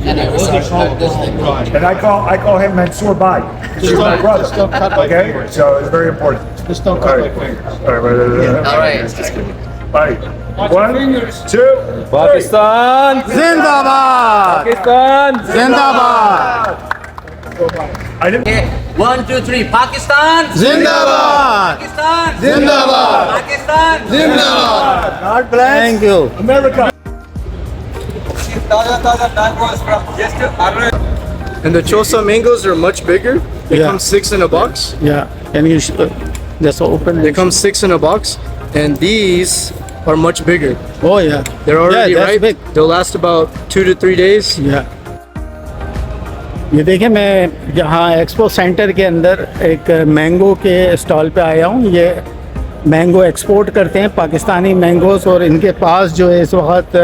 and it was like this thing. And I call him Mansoor Bhai. He's my brother. Just don't cut my Okay, fingers. so it's very important. Just don't cut my fingers. All All right. right. 1, 2, Pakistan जिंदाबाद पाकिस्तान जिंदाबाद I didn't. Okay. 1, 2, 3. Pakistan. जिंदाबाद Pakistan. जिंदाबाद Pakistan. जिंदाबाद God bless thank you America. And the Chosa mangoes are much bigger. They Yeah. come 6 in a box. या can you just open They come 6 in a box, and these are much bigger. oh yeah They're already that's ripe. big. They'll last about 2 to 3 days. या ये देखिए मैं यहाँ expo centre के अंदर एक mango के स्टॉल पे आया हूँ। ये मैंगो एक्सपोर्ट करते हैं पाकिस्तानी मैंगोस, और इनके पास जो है इस वक्त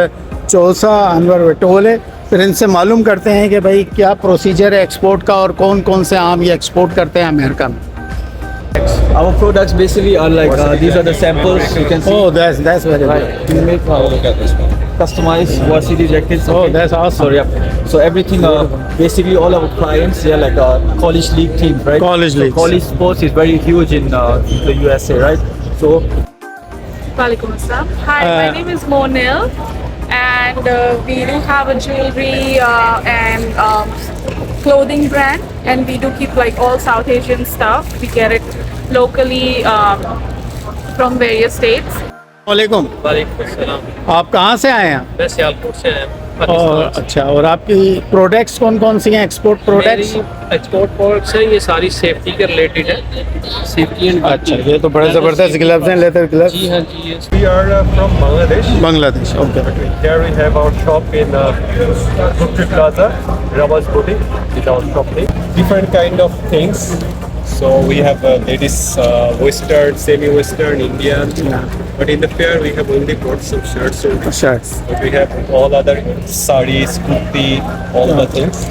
चौसा अनवर वटोल है। फिर इनसे मालूम करते हैं कि भाई क्या प्रोसीजर है एक्सपोर्ट का और कौन कौन से आम ये एक्सपोर्ट करते हैं अमेरिका में। Our products basically are like these are the samples you can see. Oh, that's very good. We make customized varsity jackets. Oh, that's awesome. So yeah, so everything basically all our clients they're like college league team, right? College so leagues. college sports is very huge in the USA, right? So Walaikum Assalam. Hi, my name is Monil, and we do have a jewelry and clothing brand, and we do keep like all South Asian stuff. We get it locally from various states. वालेकुम, आप कहाँ से आए हैं? मैं सियालकोट से आया हूँ, और पाकिस्तान अच्छा, और आपकी प्रोडक्ट्स कौन कौन सी हैं एक्सपोर्ट से। प्रोडक्ट्स? मेरी एक्सपोर्ट प्रोडक्ट्स है, ये सारी सेफ्टी के रिलेटेड है, सेफ्टी एंड अच्छा, ये तो बड़े ज़बरदस्त ग्लव्स हैं, लेदर ग्लव्स। जी हाँ जी, ये We are from Bangladesh. Bangladesh, okay. Here we have our shop in Kutri Plaza, Rawaz Boutique, is our shop name. Different kind of things. So we have ladies Western, semi-Western, Indian. But in the fair we have only brought some shirts only. Shirts, But we have all other sarees, kurti, all the things.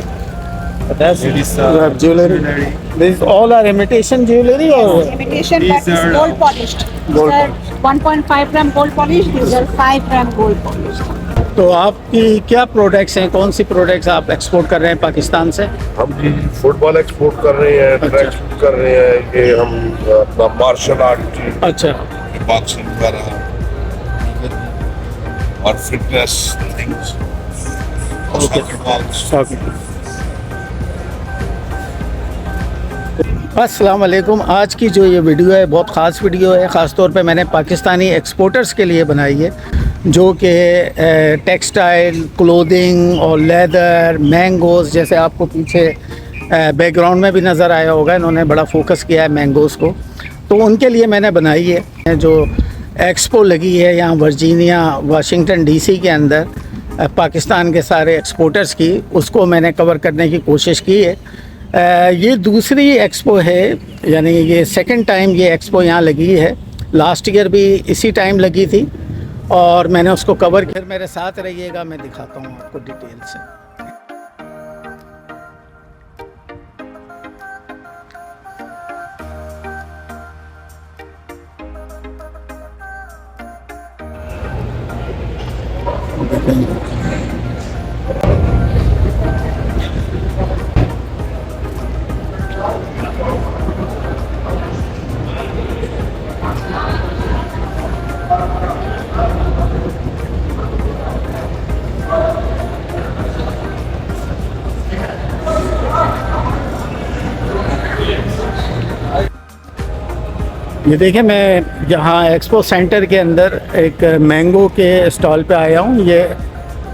Ladies jewellery, this all are imitation jewellery और Imitation, These but it's are, gold polished. gold These are 1.5 gram gold polish. These are 5 gram gold polished. तो आपकी क्या products हैं, कौन सी products आप export कर रहे हैं पाकिस्तान से? हम जी फुटबॉल एक्सपोर्ट कर रहे हैं, ट्रैक सूट कर रहे हैं, ये हम अपना मार्शल आर्ट की अच्छा, बॉक्सिंग वगैरह और फिटनेस थिंग्स और सॉकर बॉल्स। अस्सलाम वालेकुम। आज की जो ये वीडियो है बहुत ख़ास वीडियो है। ख़ास तौर पे मैंने पाकिस्तानी एक्सपोर्टर्स के लिए बनाई है, जो कि टेक्सटाइल, क्लोथिंग और लेदर, मैंगोज़, जैसे आपको पीछे बैकग्राउंड में भी नज़र आया होगा, इन्होंने बड़ा फोकस किया है मैंगोज़ को, तो उनके लिए मैंने बनाई है। जो एक्सपो लगी है यहाँ वर्जीनिया वाशिंगटन DC के अंदर पाकिस्तान के सारे एक्सपोर्टर्स की, उसको मैंने कवर करने की कोशिश की है। ये दूसरी एक्सपो है, यानी ये सेकंड टाइम ये एक्सपो यहाँ लगी है। लास्ट ईयर भी इसी टाइम लगी थी और मैंने उसको कवर किया। मेरे साथ रहिएगा, मैं दिखाता हूँ आपको डिटेल से। ये देखिए मैं यहाँ एक्सपो सेंटर के अंदर एक मैंगो के स्टॉल पे आया हूँ। ये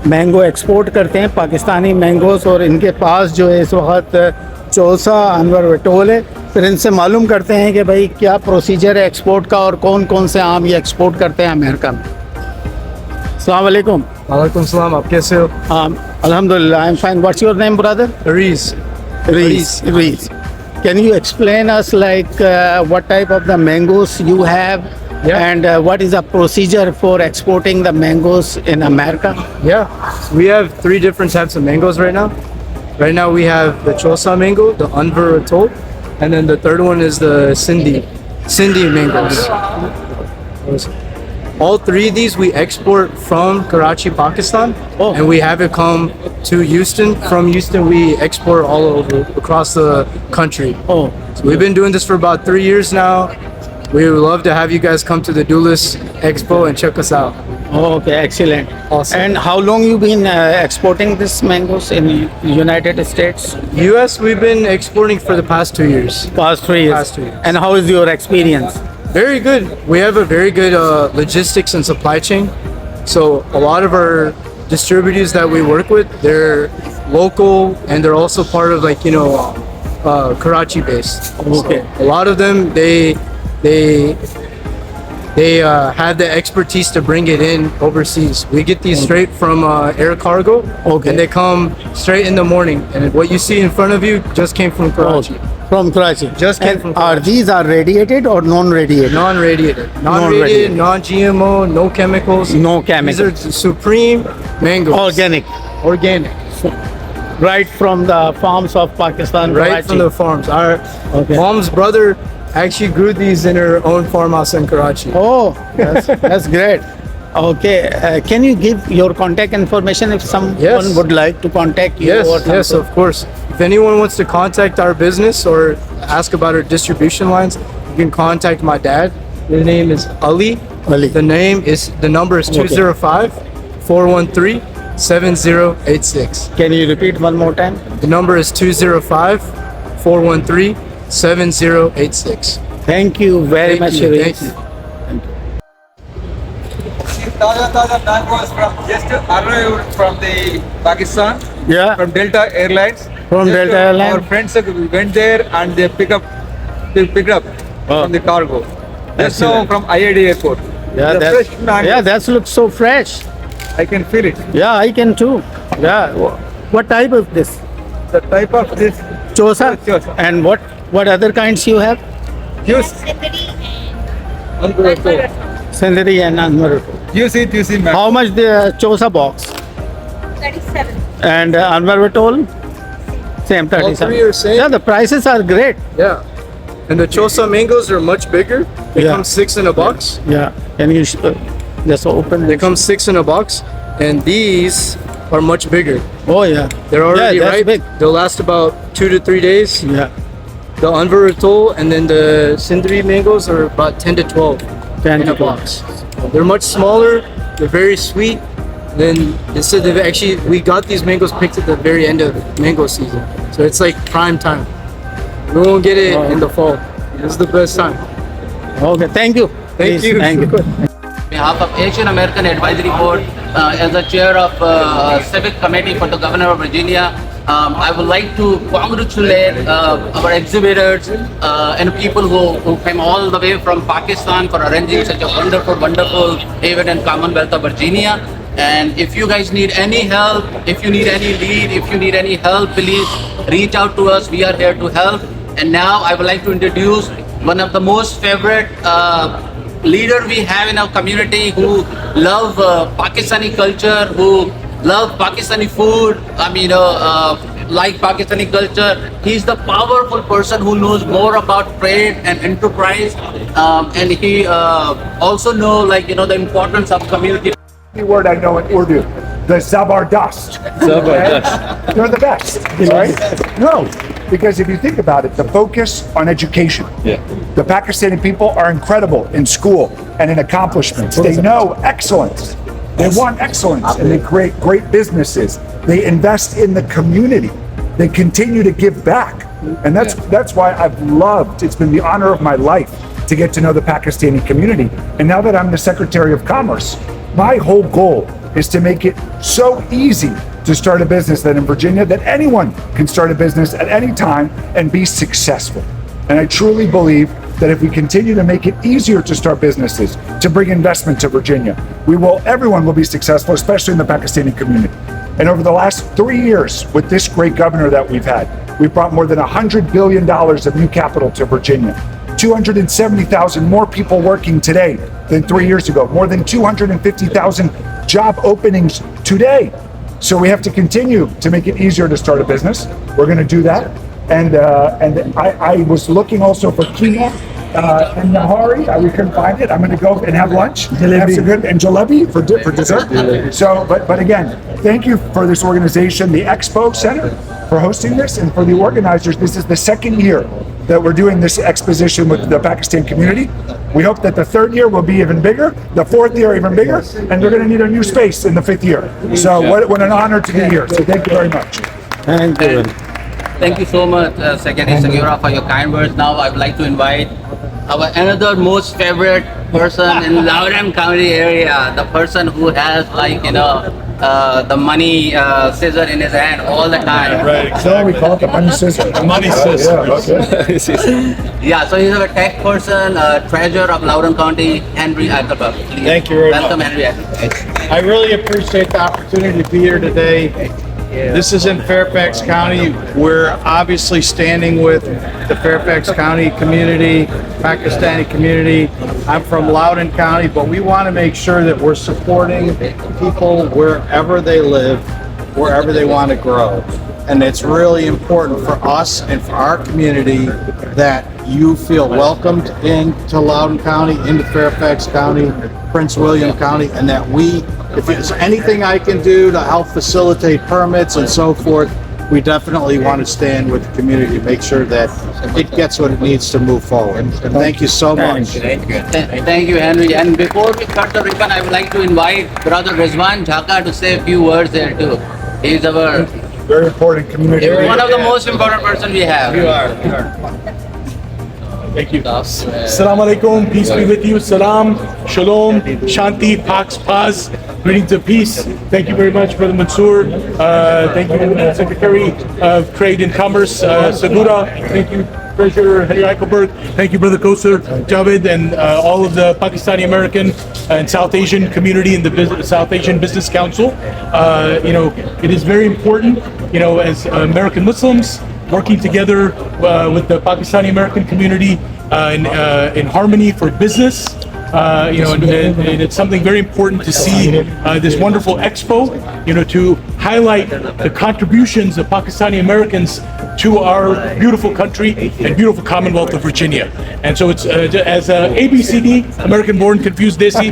मैंगो एक्सपोर्ट करते हैं पाकिस्तानी मैंगोस, और इनके पास जो है इस वक्त चौसा अनवर वटोल है। फिर इनसे मालूम करते हैं कि भाई क्या प्रोसीजर है एक्सपोर्ट का और कौन कौन से आम ये एक्सपोर्ट करते हैं अमेरिका में। अस्सलाम वालेकुम। वालेकुम सलाम, आप कैसे हो? अल्हम्दुलिल्लाह, I am fine. What's your name brother? Reese. Reese. Can you explain us like what type of the mangoes you have? Yeah. And what is the procedure for exporting the mangoes in America? Yeah, we have 3 different types of mangoes right now. Right now we have the Chosa mango, the Anvar Atoll, and then the third one is the Sindhi mangoes. all three of these we export from Karachi, Pakistan, Oh. and we have it come to Houston. From Houston, we export all over across the country. Oh, So we've been doing this for about 3 years now. We would love to have you guys come to the Duelist Expo and check us out. okay, excellent. Awesome. And how long you been exporting this mangoes in United States? US, we've been exporting for the past 2 years. Past 3 years. Past 2 years. And how is your experience? Very good. We have a very good logistics and supply chain. So a lot of our distributors that we work with, they're local and they're also part of like, Karachi based. Okay. So a lot of them, they have the expertise to bring it in overseas. We get these straight from air cargo, Okay. and they come straight in the morning. And what you see in front of you just came from Karachi. From Karachi. Just came And from are Karachi. these are radiated or non-radiated? Non-radiated, Non-radiated. non-GMO, no chemicals. No chemicals. These are supreme mangoes. Organic. Organic. Right from the farms of Pakistan. Right Karachi. from the farms. Our Okay. mom's brother actually grew these in her own farmhouse in Karachi. Oh, that's great. Okay, can you give your contact information if someone Yes. would like to contact you? Yes, or yes, something? of course. If anyone wants to contact our business or ask about our distribution lines, you can contact my dad. His name is Ali. Ali. The number is 205-413-7086. Can you repeat one more time? The number is 205-413-7086. Thank you very much. Thank you. Shirish. Thank you. Taza mangoes from just arrived from the Pakistan, Yeah, from Delta Airlines. From Just, Delta Airlines. Our friends went there and they picked up Oh. from the cargo. Just now Excellent. from IAD airport. yeah, The fresh mangoes. that looks so fresh. I can feel it. Yeah, I can too. Yeah. What type of this? The type of this Chosa? Chosa. And what other kinds you have? juice. Sindri and Anwar. Juicy mango. How much the Chosa box? 37. And Anwar Toll? Same 37. three are same? Yeah, the prices are great. Yeah. And the Chosa mangoes are much bigger. They Yeah. come 6 in a box. Yeah. Can you just open They it? come 6 in a box. And these are much bigger. Oh yeah. They're already yeah, that's ripe. big. They'll last about 2 to 3 days. Yeah. The Anwar Atoll and then the Sindri mangoes are about 10 to 12 10 in to a 12. box. They're much smaller. They're very sweet. Then they said they've actually, we got these mangoes picked at the very end of mango season. So it's like prime time. We won't get it in the fall. This is the best time. Okay. Thank you. Thank Please, you. Thank you. On behalf of Asian American Advisory Board, as the chair of Civic Committee for the Governor of Virginia, I would like to congratulate our exhibitors and people who came all the way from Pakistan for arranging such a wonderful event in Commonwealth of Virginia. And if you guys need any help, if you need any lead, if you need any help, please reach out to us. We are here to help. And now I would like to introduce one of the most favorite leader we have in our community who love Pakistani culture, who love Pakistani food. Like Pakistani culture. He's the powerful person who knows more about trade and enterprise, and he also know the importance of community. The word I know in Urdu, the Zabardast. Zabardast. They're the best, right? No, because if you think about it, the focus on education. Yeah. The Pakistani people are incredible in school and in accomplishments. They know excellence. They want excellence and they create great businesses. They invest in the community. They continue to give back. And that's why I've loved, it's been the honor of my life to get to know the Pakistani community. And now that I'm the Secretary of Commerce, my whole goal is to make it so easy to start a business that in Virginia, that anyone can start a business at any time and be successful. And I truly believe that if we continue to make it easier to start businesses, to bring investment to Virginia, everyone will be successful, especially in the Pakistani community. And over the last 3 years, with this great governor that we've had, we've brought more than $100 billion of new capital to Virginia. 270,000 more people working today than 3 years ago. More than 250,000 job openings today. So we have to continue to make it easier to start a business. We're going to do that. And I was looking also for quinoa. and Nahari. We couldn't find it. I'm going to go and have lunch. Have some good and jalebi for dessert. So, but again, thank you for this organization, the Expo Center, for hosting this, and for the organizers. This is the second year that we're doing this exposition with the Pakistan community. We hope that the third year will be even bigger, the fourth year even bigger, and they're going to need a new space in the fifth year. So what an honor to be here. So thank you very much. Thank you. Thank you so much, Secretary Sagiora, for your kind words. Now I would like to invite our another most favorite person in Loudoun County area, the person who has the money scissor in his hand all the time. Right, so we call it the money scissor. The money scissor. Yeah, so he's a tech person, treasurer of Loudoun County, Henry Eichelberg. Please. Thank you very Welcome, much. Henry Eichelberg. I really appreciate the opportunity to be here today. This is in Fairfax County. We're obviously standing with the Fairfax County community, Pakistani community. I'm from Loudoun County, but we want to make sure that we're supporting people wherever they live, wherever they want to grow. And it's really important for us and for our community that you feel welcomed into Loudoun County, into Fairfax County, Prince William County, and that if there's anything I can do to help facilitate permits and so forth, we definitely want to stand with the community to make sure that it gets what it needs to move forward. And thank you so much. Thank you, Henry. And before we cut the ribbon, I would like to invite Brother Rizwan Jhaka to say a few words there too. He's our very important community. one of the most important person we have. You are. Thank you. Assalamu alaikum. Peace be with you. Salam, shalom, shanti, pax, paz. Greetings of peace. Thank you very much, Brother Mansoor. Thank you, Secretary of Trade and Commerce, Sagura. Thank you, Treasurer Henry Eichelberg. Thank you, Brother Kosar, Javed, and all of the Pakistani American and South Asian community in the South Asian Business Council. It is very important, as American Muslims, working together with the Pakistani American community in harmony for business. And it's something very important to see this wonderful expo, to highlight the contributions of Pakistani Americans to our beautiful country and beautiful Commonwealth of Virginia. And so it's as ABCD, American born, confused Desi.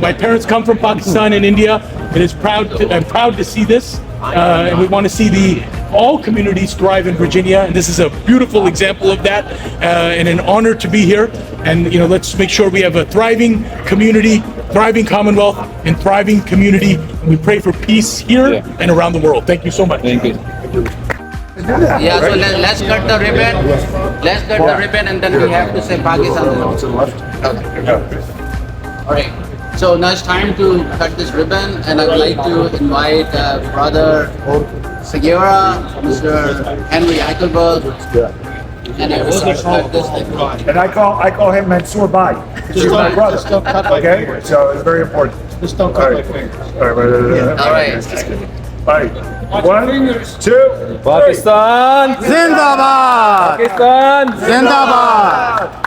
My parents come from Pakistan and India. I'm proud to see this. And we want to see all communities thrive in Virginia, and this is a beautiful example of that, and an honor to be here. And let's make sure we have a thriving community, thriving Commonwealth, and thriving community. And we pray for peace here and around the world. Thank you so much. Thank you. Yeah, so let's cut the ribbon. Let's cut the ribbon, and then we have to say Pakistan. All right. So now it's time to cut this ribbon, and I would like to invite Brother Sagiora, Mr. Henry Eichelberg, and I will cut this thing. And I call him Mansoor Bhai. He's my brother. Okay, so it's very important. Just don't cut my fingers. All right. Bye. 1, 2. Pakistan Zindabad! Pakistan Zindabad!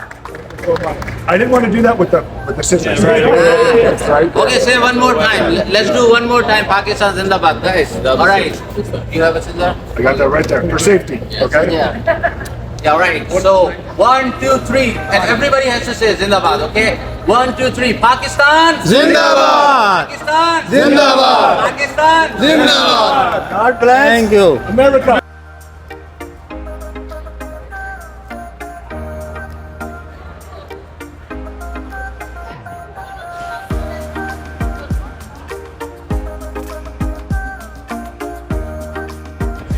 I didn't want to do that with the scissors. Right? Okay, say one more time. Let's do one more time. Pakistan Zindabad, guys. All right. You have a scissor? I got that right there for safety. Okay. Yeah. All right. So 1, 2, 3, and everybody has to say Zindabad. Okay. 1, 2, 3. Pakistan Zindabad! Pakistan Zindabad! Pakistan Zindabad! God bless. Thank you. America.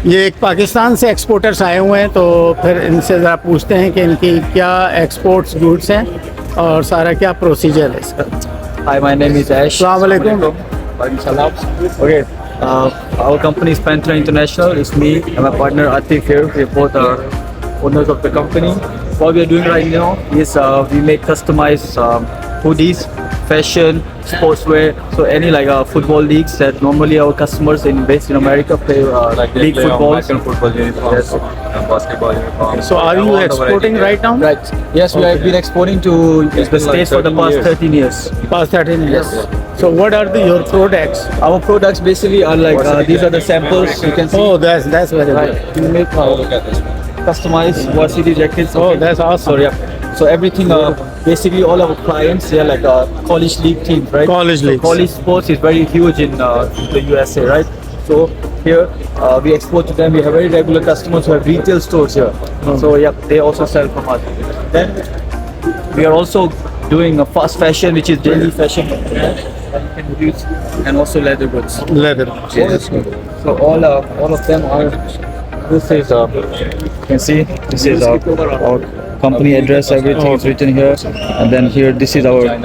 ये एक पाकिस्तान से exporters आए हुए हैं, तो फिर इनसे ज़रा पूछते हैं कि इनकी क्या एक्सपोर्ट्स गुड्स हैं और सारा क्या प्रोसीजर है इसका। Hi, my name is Ash. अस्सलाम वालेकुम। Okay, our company is Panther International. It's me and my partner Atif here. We both are owners of the company. What we are doing right now is we make customized hoodies, fashion, sportswear. So any football leagues that normally our customers based in America play league football. American football uniform, Yes. basketball uniform. So are you exporting right now? Right. Yes, we have been exporting to the States for the past 13 years. Past 13 years. So what are your products? Our products basically are these are the samples you can see. Oh, that's very good. Right. We make customized varsity jackets. Oh, that's awesome. So yeah. So everything, basically all our clients, they're like college league teams, right? College so leagues. college sports is very huge in the USA, right? So here we export to them. We have very regular customers who have retail stores here. So yeah, they also sell from us. Then we are also doing a fast fashion, which is daily fashion, that you can use, and also leather goods. Leather. Yes. So all of them are. This is you can see this is our company address. Everything is written here, and then here this is our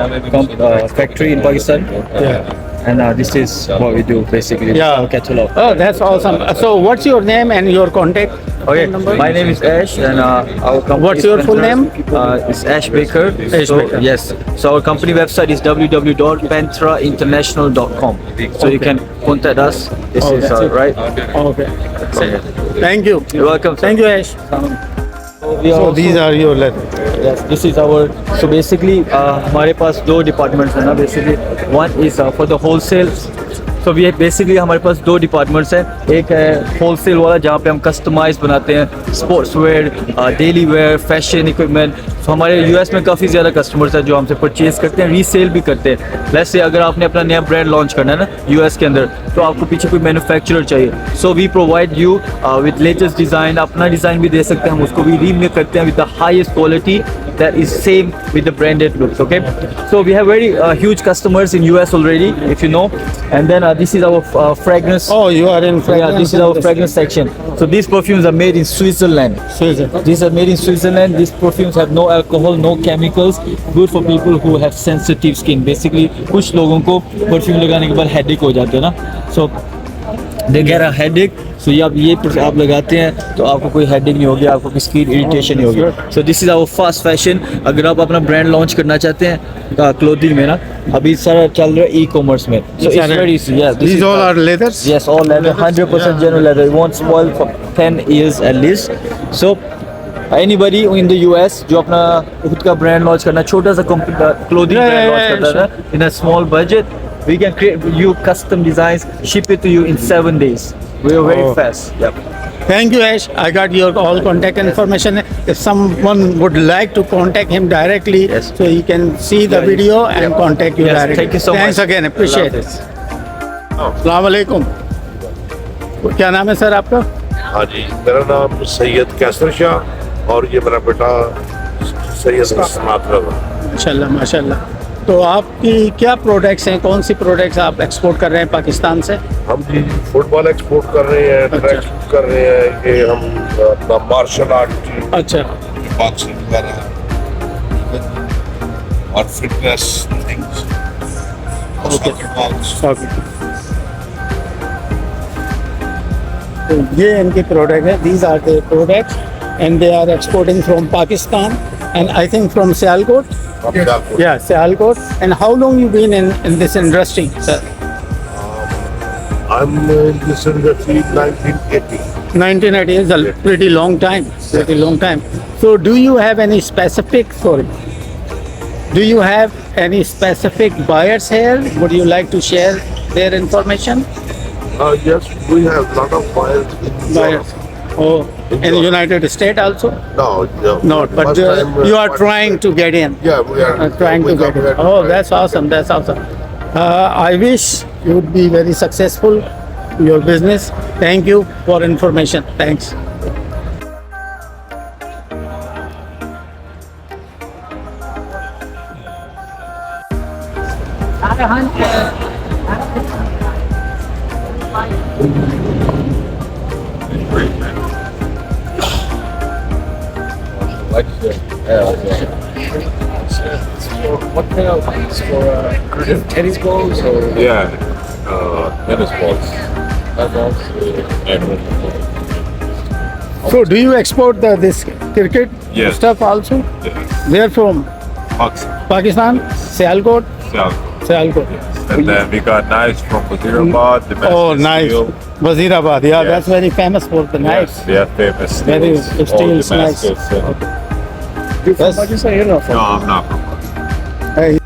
factory in Pakistan. Yeah. And this is what we do basically. Yeah. Our catalog. Oh, that's awesome. So what's your name and your contact Okay, number? my name is Ash, and our company. What's your full name? It's Ash Baker. Ash So, Baker. Yes. So our company website is www.pentrainternational.com. So you can contact us. This Oh, is that's it. right. Okay. Okay. Thank you. You're welcome. Sir. Thank you, Ash. So these are your leather. Yes, this is our. So basically, हमारे पास दो departments हैं ना. Basically, one is for the wholesale. So we basically हमारे पास दो departments हैं. एक है wholesale वाला जहाँ पे हम customize बनाते हैं, sports wear, daily wear, fashion equipment. So हमारे US में काफ़ी ज़्यादा customers हैं जो हमसे purchase करते हैं, resale भी करते हैं. Let's say अगर आपने अपना नया brand launch करना है ना US के अंदर, तो आपको पीछे कोई manufacturer चाहिए. So we provide you with latest design. अपना design भी दे सकते हैं, हम उसको भी remake करते हैं with the highest quality that is same with the branded looks. Okay, so we have very huge customers in US already, if you know. And then this is our fragrance. Oh, you are in fragrance. Yeah, this is our fragrance section. So these perfumes are made in Switzerland. Switzerland. These are made in Switzerland. These perfumes have no alcohol, no chemicals. Good for people who have sensitive skin. Basically, कुछ लोगों को perfume लगाने के बाद headache हो जाते हैं ना. So they get a headache. So ये आप लगाते हैं तो आपको कोई headache नहीं होगी, आपको कोई skin irritation नहीं होगी. So this is our fast fashion. अगर आप अपना brand launch करना चाहते हैं clothing में ना, अभी सारा चल रहा है e-commerce में. So it's very easy. Yeah, These all are leathers? Yes, all leather, 100% genuine leather. It won't spoil for 10 years at least. So anybody in the US जो अपना खुद का brand launch करना, छोटा सा clothing brand launch करता है ना, in a small budget, we can create you custom designs, ship it to you in 7 days. We are very fast. Yep. Thank you, Ash. I got your all contact information. If someone would like to contact him directly, Yes. so he can see the video and contact you Yes, directly. thank you so Thanks much. again. Appreciate I it. love Assalamu alaikum. क्या नाम है sir आपका? हाँ जी, मेरा नाम सैयद कैसर शाह और ये मेरा बेटा सैयद सनात रजा। माशाल्लाह माशाल्लाह. तो आपकी क्या प्रोडक्ट्स हैं, कौन सी प्रोडक्ट्स आप एक्सपोर्ट कर रहे हैं पाकिस्तान से? हम जी फुटबॉल एक्सपोर्ट कर रहे हैं, ट्रैक सूट कर रहे हैं, ये हम अपना मार्शल आर्ट की अच्छा. बॉक्सिंग वगैरह और fitness things Okay. Box. Okay. तो ये इनके प्रोडक्ट है. These are the products and they are exporting from Pakistan and I think from Sialkot. Yeah, Sialkot. And how long you been in this industry, sir? I'm in this industry 1980. 1980 is a pretty long time. Pretty long time. So do you have any specific, do you have any specific buyers here? Would you like to share their information? Yes, we have a lot of buyers in Buyers. Oh, in the United States also? No, Not, but first time, you are trying to get in. Yeah, we are Trying we to get got in. Oh, that's awesome. That's awesome. I wish you would be very successful in your business. Thank you for information. Thanks. What kind of it's for tennis balls or Yeah, tennis balls. balls? So, do you export this cricket Yes. stuff also? Yeah. Where from? Pakistan? Sialkot? Sialkot. And then we got knives from Wazirabad. The Oh, nice. steel. Wazirabad. Yeah, Yes. that's very famous for the knives. Yes, they are famous. Very steels, steel all nice. Damascus, You're from Yes. Pakistan, you're not from? No, I'm not from Hey.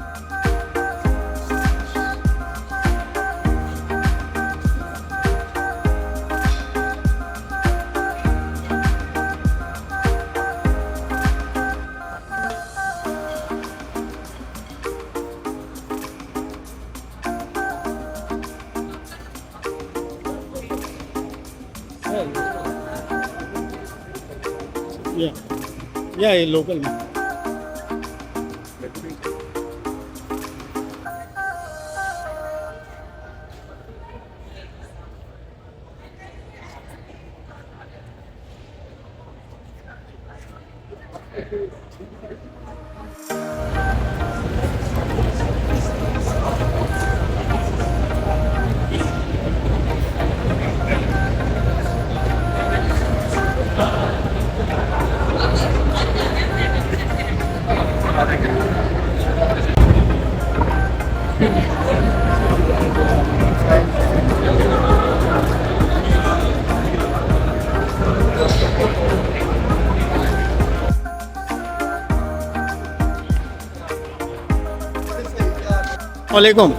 या ये local में। वालेकुम।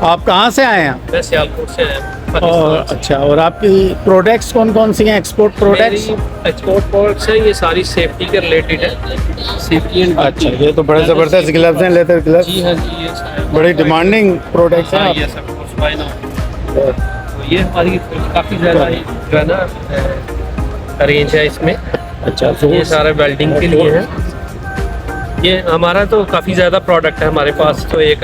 आप कहाँ से आए हैं? मैं सियालकोट से आया और अच्छा, और आपकी प्रोडक्ट्स कौन कौन सी हैं, एक्सपोर्ट प्रोडक्ट्स? एक्सपोर्ट प्रोडक्ट्स हैं, ये सारी सेफ्टी के रिलेटेड है। सेफ्टी एंड अच्छा, ये तो बड़े ज़बरदस्त ग्लव्स हैं, लेदर ग्लव्स। जी हाँ जी, ये सारे बड़ी डिमांडिंग प्रोडक्ट्स हैं। ये सब कुछ फाइन तो ये हमारी काफ़ी ज़्यादा जो है ना रेंज है इसमें। अच्छा, तो ये सारा वेल्डिंग के लिए है। ये हमारा तो काफ़ी ज़्यादा प्रोडक्ट है हमारे पास, तो एक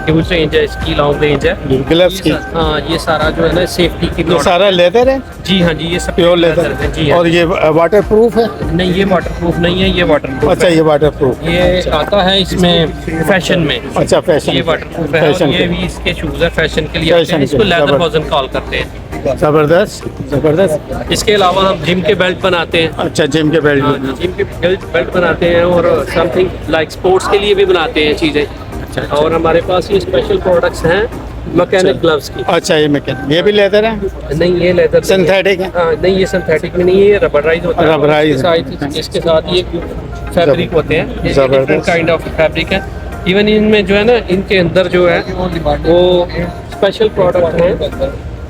ह्यूज रेंज है इसकी, लॉन्ग रेंज है ग्लव्स की। हाँ, ये सारा जो है ना सेफ्टी की ये सारा लेदर है? जी हाँ जी, ये सब प्योर लेदर है जी हाँ। और ये वाटर प्रूफ है? नहीं, ये वाटर प्रूफ नहीं है, ये वाटर प्रूफ अच्छा, ये वाटर प्रूफ। ये आता है इसमें फैशन में। अच्छा, फैशन। ये वाटर प्रूफ है और ये भी इसके शूज है फैशन के लिए आते हैं। इसको लेदर हॉजन कॉल करते हैं। ज़बरदस्त ज़बरदस्त। इसके अलावा हम जिम के बेल्ट बनाते हैं। अच्छा, जिम के बेल्ट। जिम के बेल्ट बनाते हैं और समथिंग लाइक स्पोर्ट्स के लिए भी बनाते हैं चीज़ें। अच्छा, और हमारे पास ये स्पेशल प्रोडक्ट्स हैं मैकेनिक ग्लव्स की। अच्छा, ये मैकेनिक, ये भी लेदर है? नहीं, ये लेदर सिंथेटिक है? नहीं, ये सिंथेटिक में नहीं है, ये रबराइज होता है। रबराइज। इसके साथ ये फैब्रिक होते हैं, जबरदस्त काइंड ऑफ फैब्रिक है। इवन इनमें जो है ना, इनके अंदर जो है वो स्पेशल प्रोडक्ट है।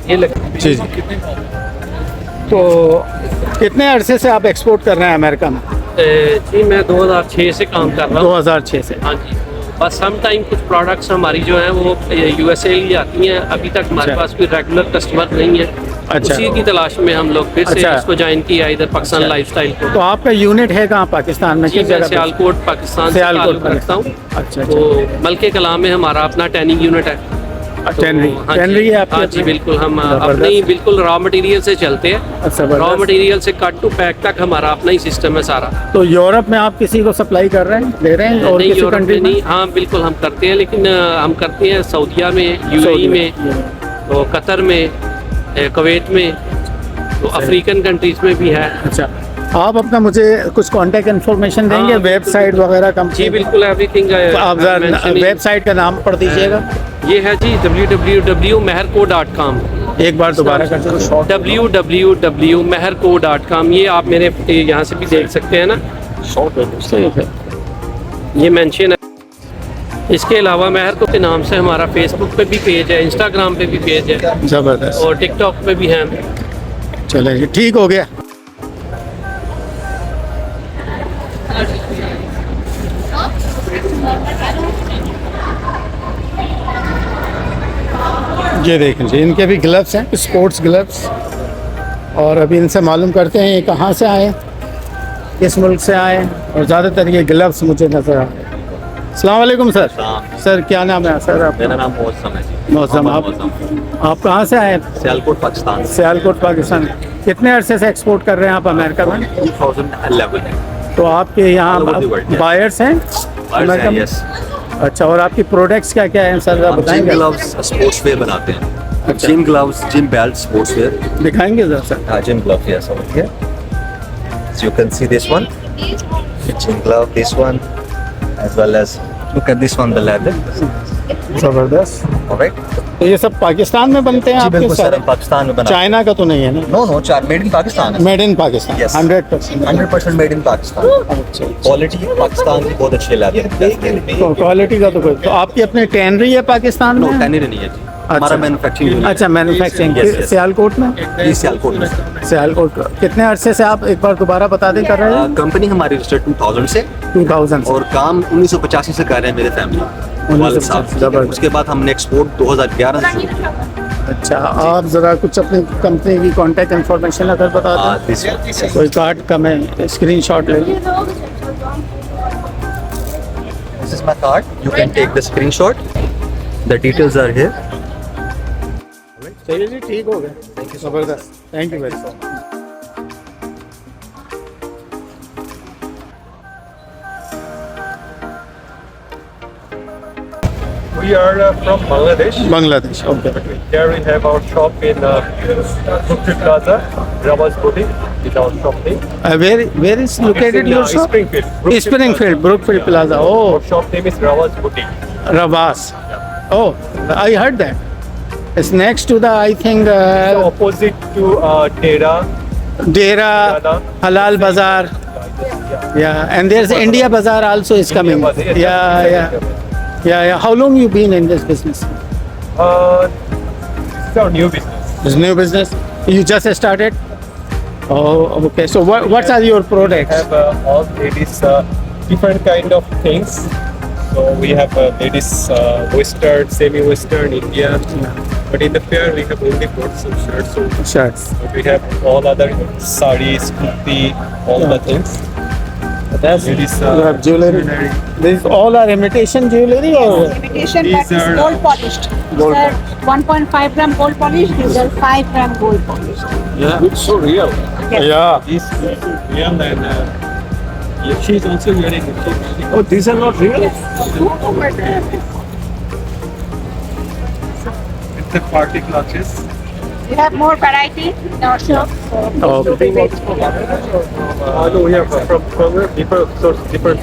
ये जी। तो कितने अरसे से आप एक्सपोर्ट कर रहे हैं अमेरिका में? जी, मैं 2006 से काम कर रहा हूँ। 2006 से? हाँ जी। बस सम टाइम कुछ प्रोडक्ट्स हमारी जो हैं वो यूएसए ही आती हैं। अभी तक हमारे पास कोई रेगुलर कस्टमर नहीं है। अच्छा। उसी की तलाश में हम लोग फिर से इसको ज्वाइन किया इधर पाकिस्तान लाइफस्टाइल को। तो आपका यूनिट है कहाँ पाकिस्तान में? किस जगह? सियालकोट पाकिस्तान से ताल्लुक रखता हूँ। अच्छा, तो मलके कलाम में हमारा अपना टैनिंग यूनिट है। टैनरी है आपकी? हाँ जी, बिल्कुल। हम अपने ही बिल्कुल रॉ मटेरियल से चलते हैं। रॉ मटेरियल से कट टू पैक तक हमारा अपना ही सिस्टम है सारा। तो यूरोप में आप किसी को सप्लाई कर रहे हैं, दे रहे हैं? और नहीं, किसी कंट्री में नहीं। हाँ बिल्कुल हम करते हैं, लेकिन हम करते हैं सऊदीया में, यूएई में, तो कतर में, कुवैत में, तो अफ्रीकन कंट्रीज में भी है। अच्छा, आप अपना मुझे कुछ कांटेक्ट इन्फॉर्मेशन देंगे? वेबसाइट वगैरह कंपनी? जी बिल्कुल, एवरीथिंग। आप वेबसाइट का नाम पढ़ दीजिएगा। ये है जी www.meherco.com। एक बार दोबारा कर दो। www.meherco.com। ये आप मेरे यहाँ से भी देख सकते हैं ना, ये मेंशन है। इसके अलावा मेहरको के नाम से हमारा फेसबुक पे भी पेज है, इंस्टाग्राम पे भी पेज है, जबरदस्त, और टिकटॉक पे भी है। चलेंगे, ठीक हो गया। ये देख लीजिए, इनके भी ग्लव्स हैं, स्पोर्ट्स ग्लव्स। और अभी इनसे मालूम करते हैं ये कहाँ से आए, किस मुल्क से आए, और ज़्यादातर ये ग्लव्स मुझे नज़र आ रहे हैं। अस्सलाम वालेकुम सर। सर क्या नाम है सर आपका? मेरा नाम मौसम है जी। मौसम, आप कहाँ से आए? सियालकोट पाकिस्तान। सियालकोट पाकिस्तान। कितने अरसे से एक्सपोर्ट कर रहे हैं आप अमेरिका में? 2011। तो आपके यहाँ बायर्स हैं अमेरिका में? अच्छा, और आपकी प्रोडक्ट्स क्या क्या हैं सर, आप बताएंगे? जिम ग्लव्स, स्पोर्ट्स वेयर बनाते हैं। अच्छा। Gym gloves, gym belt, sports wear दिखाएंगे जरा सर? हाँ, gym gloves, yes over here. So you can see this one, gym glove, this one, as well as look at this one, the leather. जबरदस्त। Alright. तो ये सब पाकिस्तान में बनते हैं आपके? बिल्कुल सर, पाकिस्तान में बनाते हैं। चाइना का तो नहीं है ना? No no, made in Pakistan. Made in Pakistan, 100% made in Pakistan. अच्छा, क्वालिटी पाकिस्तान की बहुत अच्छी लेदर। तो क्वालिटी का तो कोई, तो आपकी अपनी टैनरी है पाकिस्तान में? नो, टैनरी नहीं है जी, हमारा मैन्युफैक्चरिंग। अच्छा, मैन्युफैक्चरिंग सियालकोट में? जी सियालकोट में। सियालकोट। कितने अरसे से आप एक बार दोबारा बता दें कर रहे हैं? कंपनी हमारी रजिस्टर्ड 2000 से, 2000 और काम 1985 से कर रहे हैं मेरे फैमिली। उसके बाद हमने एक्सपोर्ट 2011 से। अच्छा, आप ज़रा कुछ अपनी कंपनी की कांटेक्ट इन्फॉर्मेशन अगर बता दें, कोई कार्ड का मैं स्क्रीनशॉट ले लूँ। This is my card. You can take the screenshot. The details are here. चलिए जी, ठीक हो गया, ज़बरदस्त, thank you very much. We are from Bangladesh. Bangladesh, okay. Here we have our shop in Brookfield Plaza, Rawaz Boutique is our shop name. Where is located your shop? Springfield. Springfield, Brookfield Plaza. Oh, Our shop name is Rawaz Boutique. Ravas. Oh, I heard that. It's next to the, I think, So opposite to Dera. Dera Halal Bazaar. Yeah, and there's India Bazaar also is coming. Bazaar, yes, Yeah, yes, yeah. Yeah. How long you been in this business? It's our new business. This new business? You just started? Oh, okay. So what are your We products? have all ladies different kind of things. So we have ladies Western, semi-Western, Indian. But in the fair we have only bought some shirts. So Shirts. but we have all other sarees, kurti, all the things. That's Ladies, you have jewelry. These all are imitation jewelry or? Imitation, These but it's are- gold polished. Gold Sir, 1.5 gram gold polished, these are 5 gram gold polished. Yeah. It's so real. Yeah. This is real and she's also wearing it. Oh, these are not real? It's a party clutches. We have more variety in our shop. Okay. No, we have from different source, different.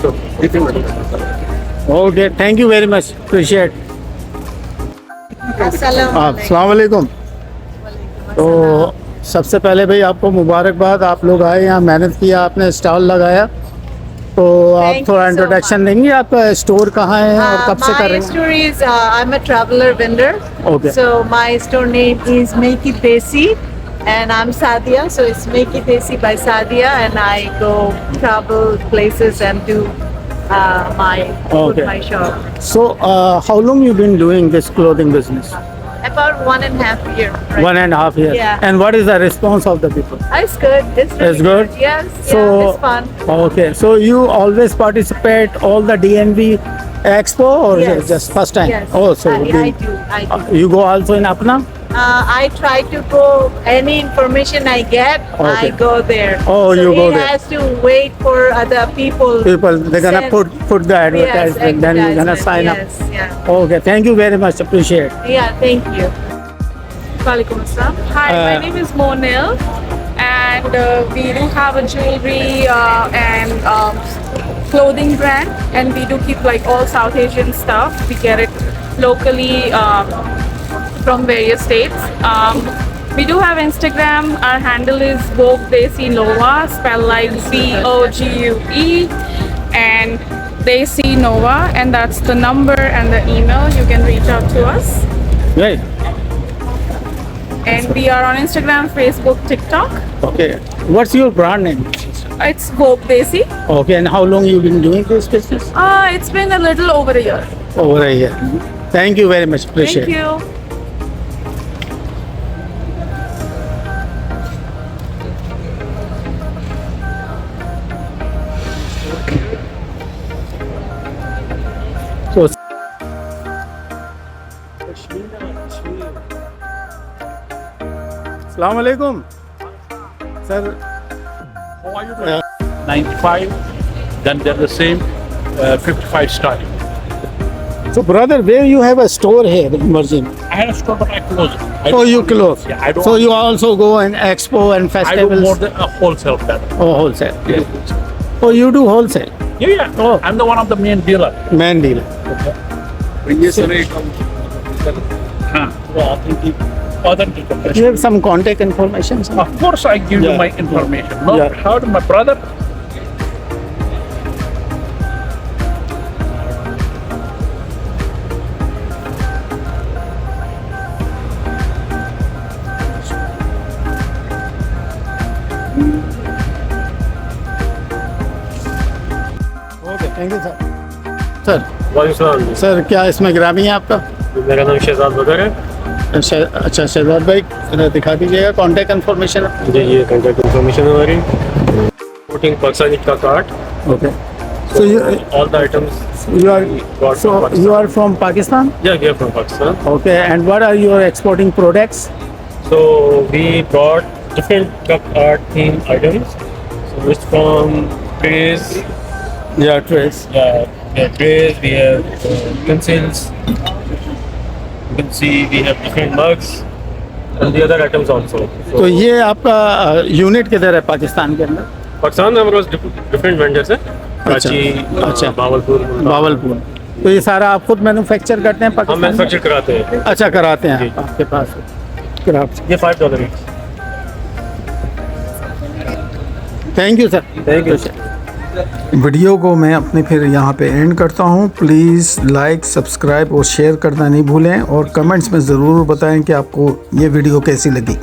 Okay. Thank you very much. Appreciate. अस्सलाम वालेकुम। तो सबसे पहले भाई आपको मुबारकबाद, आप लोग आए यहाँ, मेहनत किया, आपने स्टॉल लगाया, तो आप Thank थोड़ा you so इंट्रोडक्शन देंगे, आपका स्टोर कहाँ है और कब से कर My रहे हैं? store is I'm a traveler vendor. Okay. So my store name is Make It Desi, and I'm Sadia. So it's Make It Desi by Sadia, and I go travel places and do Okay. my shop. So how long you been doing this clothing business? About 1.5 years. Right? 1.5 years. Yeah. And what is the response of the people? It's good. It's really It's good? Yes. So, yeah, it's fun. Okay, so you always participate all the DNV Expo or Yes. just first time? Yes. Oh, so I do. you go also in Apna? I try to go, any information I get, Okay. I go there. Oh, so you go he there. has to wait for other people. People, they're gonna send- put the advertisement, then you're gonna sign yes, up. Yeah. Okay, thank you very much, appreciate. Yeah, thank you. Walaikum Assalam. Hi, my name is Monil, and we do have a jewelry and clothing brand, and we do keep like all South Asian stuff. We get it locally from various states. We do have Instagram. Our handle is Vogue Desi Nova, spelled like Vogue, and Desi Nova, and that's the number and the email. You can reach out to us. Right. And we are on Instagram, Facebook, TikTok. Okay, what's your brand name? It's Vogue Desi. Okay, and how long you been doing this business? It's been a little over a year. Over a year. Thank you very much, appreciate. Thank you. So, Assalamu alaikum. Sir, How are you doing? 95, then they're the same 55 starting. so brother, where you have a store here in Virgin? I had a store, but I closed it. I Oh, don't- you close. Yeah, I don't. So you also go in expo and I do festivals? more than a wholesale better. Oh, wholesale. Oh, you do wholesale? Yeah, yeah. Oh. I'm the one of the main dealer. Man dealer. Authentic. You have some contact information? Sir? Of course, I give you Yeah. my information. No, Yeah. how do my brother? Okay, thank you, sir. Sir, वालेकुम sir क्या इसमें ग्रामी है आपका? मेरा नाम शहजाद बदर है अच्छा शहजाद भाई दिखा दीजिएगा कॉन्टैक्ट इन्फॉर्मेशन। जी ये कॉन्टैक्ट इन्फॉर्मेशन है हमारी। Importing Pakistani का card. Okay so all the items you are from Pakistan? Yeah, we are from Pakistan. Okay, and what are your exporting products? So we brought different cup art theme items. So it's from trays. Yeah, trays. Yeah, we have trays. We have utensils. You can see we have different mugs and the other items also. तो ये आपका unit किधर है पाकिस्तान के अंदर? पाकिस्तान में हमारे पास different vendors हैं। कराची, अच्छा बावलपुर। तो ये सारा आप खुद मैन्युफैक्चर करते हैं पाकिस्तान? हम मैन्युफैक्चर कराते हैं। अच्छा कराते हैं आपके पास क्राफ्ट। ये $5 each. Thank you sir. Thank you sir. Video को मैं अपने फिर यहाँ पे एंड करता हूँ। प्लीज़ लाइक सब्सक्राइब और शेयर करना नहीं भूलें और कमेंट्स में ज़रूर बताएं कि आपको ये वीडियो कैसी लगी।